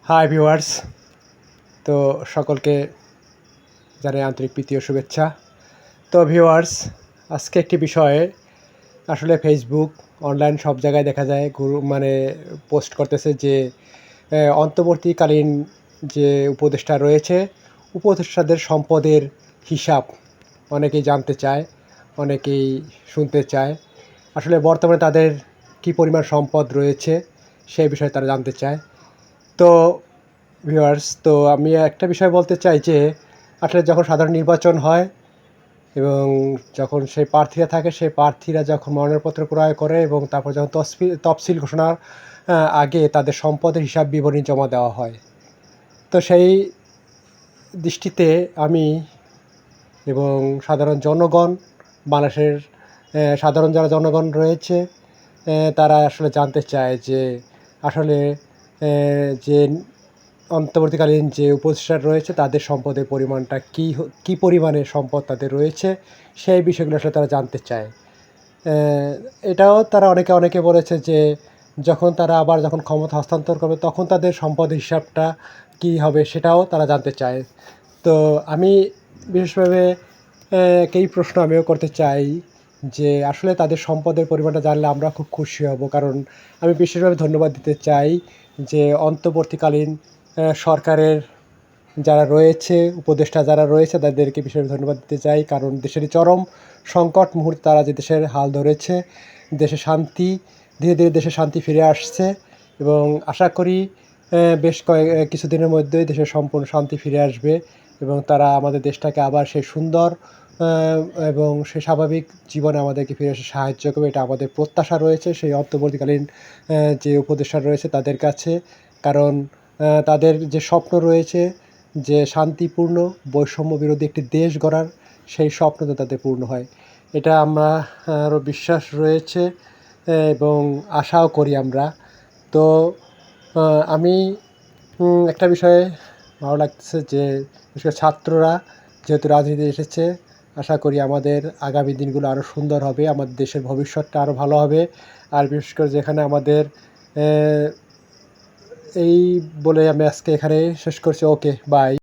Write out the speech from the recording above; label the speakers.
Speaker 1: Hi viewers. তো সকলকে জানাই আন্তরিক প্রীতি ও শুভেচ্ছা। তো ভিউয়ার্স, আজকে একটি বিষয়ে আসলে ফেসবুক অনলাইন সব জায়গায় দেখা যায় পোস্ট করতেছে যে অন্তর্বর্তীকালীন যে উপদেষ্টা রয়েছে, উপদেষ্টাদের সম্পদের হিসাব অনেকেই জানতে চায়, অনেকেই শুনতে চায়। আসলে বর্তমানে তাদের কী পরিমাণ সম্পদ রয়েছে সেই বিষয়ে তারা জানতে চায়। তো ভিউয়ার্স, তো আমি একটা বিষয় বলতে চাই যে আসলে যখন সাধারণ নির্বাচন হয় এবং যখন সেই প্রার্থীরা থাকে, সেই প্রার্থীরা যখন মনোনয়নপত্র ক্রয় করে এবং তারপর যখন তফসিল ঘোষণার আগে তাদের সম্পদের হিসাব বিবরণী জমা দেওয়া হয়। তো সেই দৃষ্টিতে আমি এবং সাধারণ জনগণ, বাংলাদেশের সাধারণ যারা জনগণ রয়েছে, তারা আসলে জানতে চায় যে আসলে যে অন্তর্বর্তীকালীন যে উপদেষ্টা রয়েছে তাদের সম্পদের পরিমাণটা কী পরিমাণে সম্পদ তাদের রয়েছে, সেই বিষয়গুলো আসলে তারা জানতে চায়। এটাও তারা অনেকে বলেছে যে যখন তারা আবার যখন ক্ষমতা হস্তান্তর করবে তখন তাদের সম্পদের হিসাবটা কী হবে সেটাও তারা জানতে চায়। তো আমি বিশেষভাবে এই প্রশ্ন আমিও করতে চাই যে আসলে তাদের সম্পদের পরিমাণটা জানলে আমরা খুব খুশি হব। কারণ আমি বিশেষভাবে ধন্যবাদ দিতে চাই যে অন্তর্বর্তীকালীন সরকারের যারা রয়েছে, উপদেষ্টা যারা রয়েছে তাদেরকে বিশেষ ধন্যবাদ দিতে চাই। কারণ দেশের চরম সংকট মুহূর্তে তারা যে দেশের হাল ধরেছে, দেশে শান্তি ধীরে ধীরে দেশে শান্তি ফিরে আসছে এবং আশা করি বেশ কিছুদিনের মধ্যেই দেশের সম্পূর্ণ শান্তি ফিরে আসবে এবং তারা আমাদের দেশটাকে আবার সেই সুন্দর এবং সেই স্বাভাবিক জীবনে আমাদেরকে ফিরে আসতে সাহায্য করবে। এটা আমাদের প্রত্যাশা রয়েছে সেই অন্তর্বর্তীকালীন যে উপদেষ্টা রয়েছে তাদের কাছে। কারণ তাদের যে স্বপ্ন রয়েছে যে শান্তিপূর্ণ বৈষম্য বিরোধী একটি দেশ গড়ার, সেই স্বপ্ন তো তাদের পূর্ণ হয়। এটা আমরা আরও বিশ্বাস রয়েছে এবং আশাও করি আমরা। তো আমি একটা বিষয়ে ভালো লাগতেছে যে বিশেষ করে ছাত্ররা যেহেতু রাজনীতিতে এসেছে, আশা করি আমাদের আগামী দিনগুলো আরও সুন্দর হবে, আমাদের দেশের ভবিষ্যৎটা আরও ভালো হবে। আর বিশেষ করে যেখানে আমাদের এই বলে আমি আজকে এখানে শেষ করছি। ওকে, বাই।